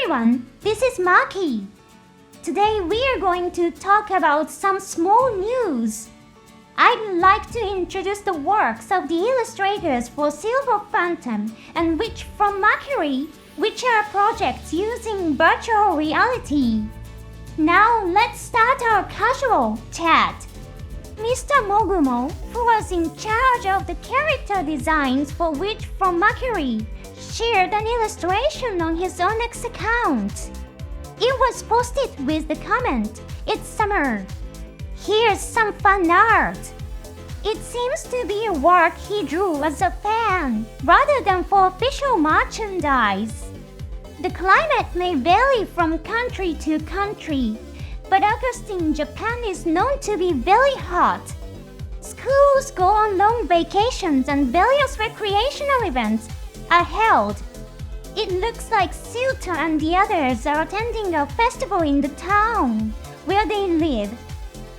everyone, this is Maki. Today we are going to talk about some small news. I'd like to introduce the works of the illustrators for Silver Phantom and which from MERCURY, which are projects using virtual reality. Now let's start our casual chat. Mr. Mogumo, who was in charge of the character designs for which from MERCURY, shared an illustration on his own X account. It was posted with the comment, "It's summer. Here's some fun art." It seems to be a work he drew as a fan, rather than for official merchandise. The climate may vary from country to country, but August in Japan is known to be very hot. Schools go on long vacations and various recreational events are held. It looks like Suletta and the others are attending a festival in the town where they live.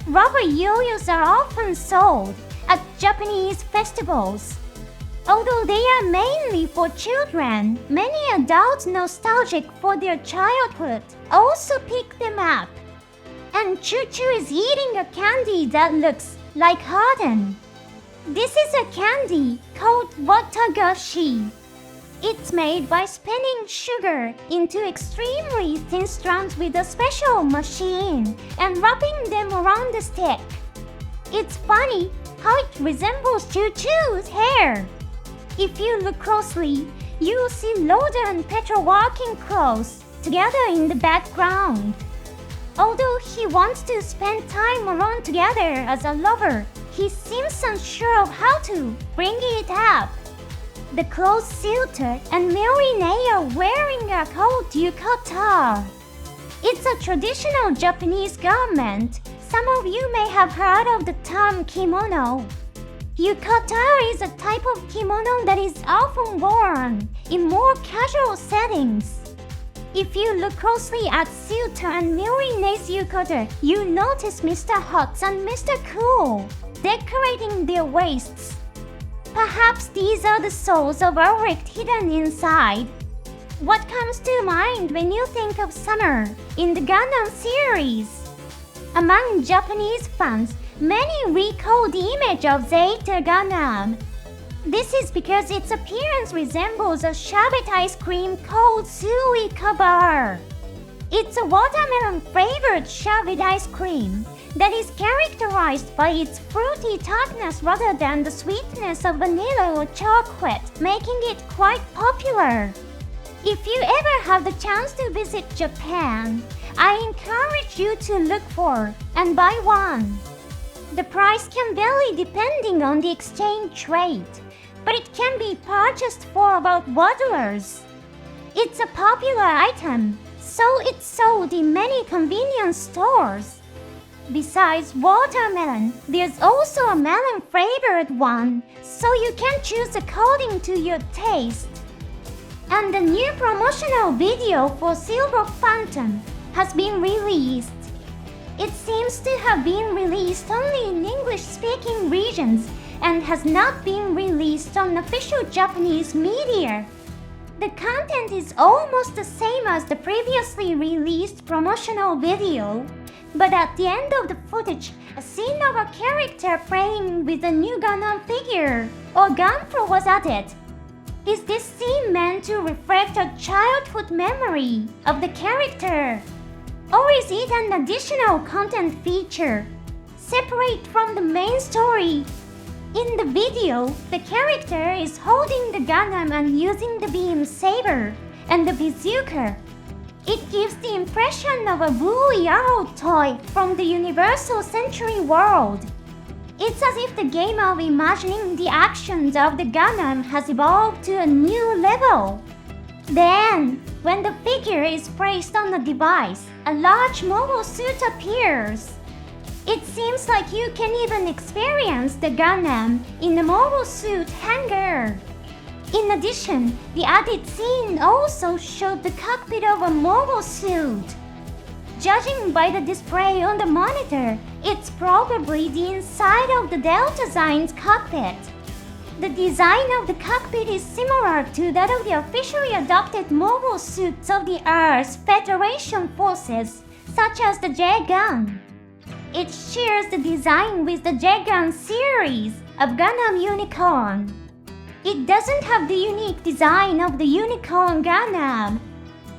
Rubber yo-yos are often sold at Japanese festivals. Although they are mainly for children, many adults nostalgic for their childhood also pick them up. And Choo-Choo is eating a candy that looks like cotton. This is a candy called watagashi. It's made by spinning sugar into extremely thin strands with a special machine and wrapping them around the stick. It's funny how it resembles Choo-Choo's hair. If you look closely, you'll see Loda and Petra walking close together in the background. Although he wants to spend time alone together as a lover, he seems unsure of how to bring it up. The clothes Suletta and Miorine are wearing are called yukata. It's a traditional Japanese garment. Some of you may have heard of the term kimono. Yukata is a type of kimono that is often worn in more casual settings. If you look closely at Suletta and Miorine's yukata, you notice Mr. Hot and Mr. Cool decorating their waists. Perhaps these are the souls of Ulrich hidden inside. What comes to mind when you think of summer in the Gundam series? Among Japanese fans, many recall the image of Zeta Gundam. This is because its appearance resembles a sherbet ice cream called Sui Kabar. It's a watermelon-flavored sherbet ice cream that is characterized by its fruity tartness rather than the sweetness of vanilla or chocolate, making it quite popular. If you ever have the chance to visit Japan, I encourage you to look for and buy one. The price can vary depending on the exchange rate, but it can be purchased for about $1. It's a popular item, so it's sold in many convenience stores. Besides watermelon, there's also a melon-flavored one, so you can choose according to your taste. And the new promotional video for Silver Phantom has been released. It seems to have been released only in English-speaking regions and has not been released on official Japanese media. The content is almost the same as the previously released promotional video, but at the end of the footage, a scene of a character playing with a new Gundam figure or Gunpro was added. Is this scene meant to reflect a childhood memory of the character? Or is it an additional content feature, separate from the main story? In the video, the character is holding the Gundam and using the beam saber and the bazooka. It gives the impression of a woolly arrow toy from the Universal Century world. It's as if the game of imagining the actions of the Gundam has evolved to a new level. Then, when the figure is placed on a device, a large mobile suit appears. It seems like you can even experience the Gundam in the mobile suit hangar. In addition, the added scene also showed the cockpit of a mobile suit. Judging by the display on the monitor, it's probably the inside of the Delta Zine's cockpit. The design of the cockpit is similar to that of the officially adopted mobile suits of the Earth's Federation forces, such as the J-Gun. It shares the design with the J-Gun series of Gundam Unicorn. It doesn't have the unique design of the Unicorn Gundam.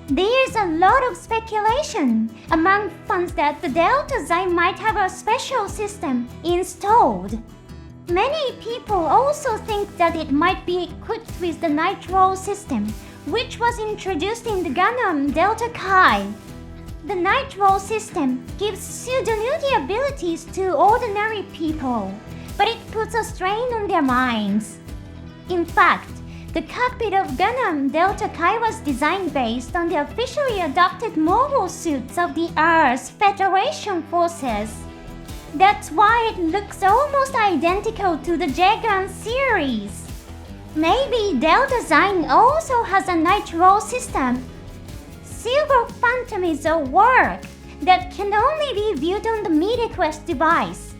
There's a lot of speculation among fans that the Delta Zyme might have a special system installed. Many people also think that it might be equipped with the Nitro system, which was introduced in the Gundam Delta Kai. The Nitro system gives pseudo-nudity abilities to ordinary people, but it puts a strain on their minds. In fact, the cockpit of Gundam Delta Kai was designed based on the officially adopted mobile suits of the Earth's Federation forces. That's why it looks almost identical to the J-Gun series. Maybe Delta Zyme also has a Nitro system. Silver Phantom is a work that can only be viewed on the MediaQuest device.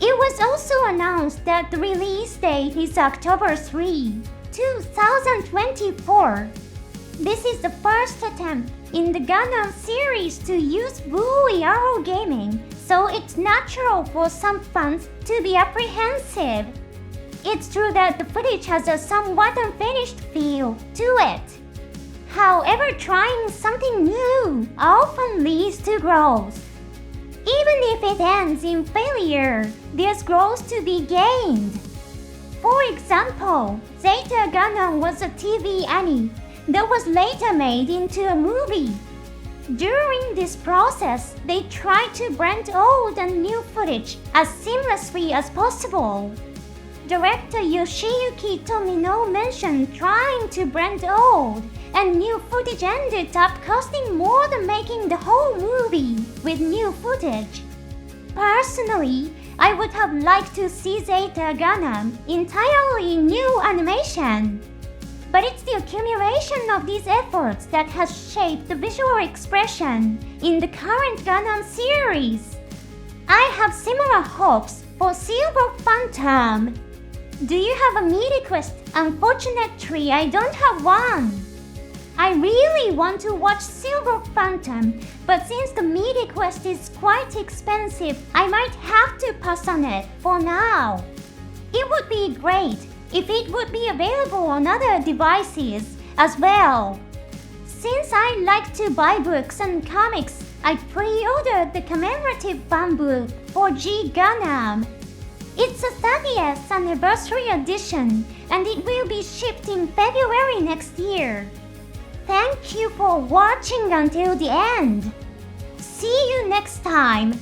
It was also announced that the release date is October 3, 2024. This is the first attempt in the Gundam series to use Wooey Arrow gaming, so it's natural for some fans to be apprehensive. It's true that the footage has a somewhat unfinished feel to it. However, trying something new often leads to growth. Even if it ends in failure, there's growth to be gained. For example, Zeta Gundam was a TV anime that was later made into a movie. During this process, they tried to blend old and new footage as seamlessly as possible. Director Yoshiyuki Tomino mentioned trying to blend old and new footage ended up costing more than making the whole movie with new footage. Personally, I would have liked to see Zeta Gundam entirely new animation. But it's the accumulation of these efforts that has shaped the visual expression in the current Gundam series. I have similar hopes for Silver Phantom. Do you have a MediaQuest? Unfortunately, I don't have one. I really want to watch Silver Phantom, but since the MediaQuest is quite expensive, I might have to pass on it for now. It would be great if it would be available on other devices as well. Since I like to buy books and comics, I pre-ordered the commemorative fan book for G Gundam. It's a 30th anniversary edition, and it will be shipped in February next year. Thank you for watching until the end. See you next time.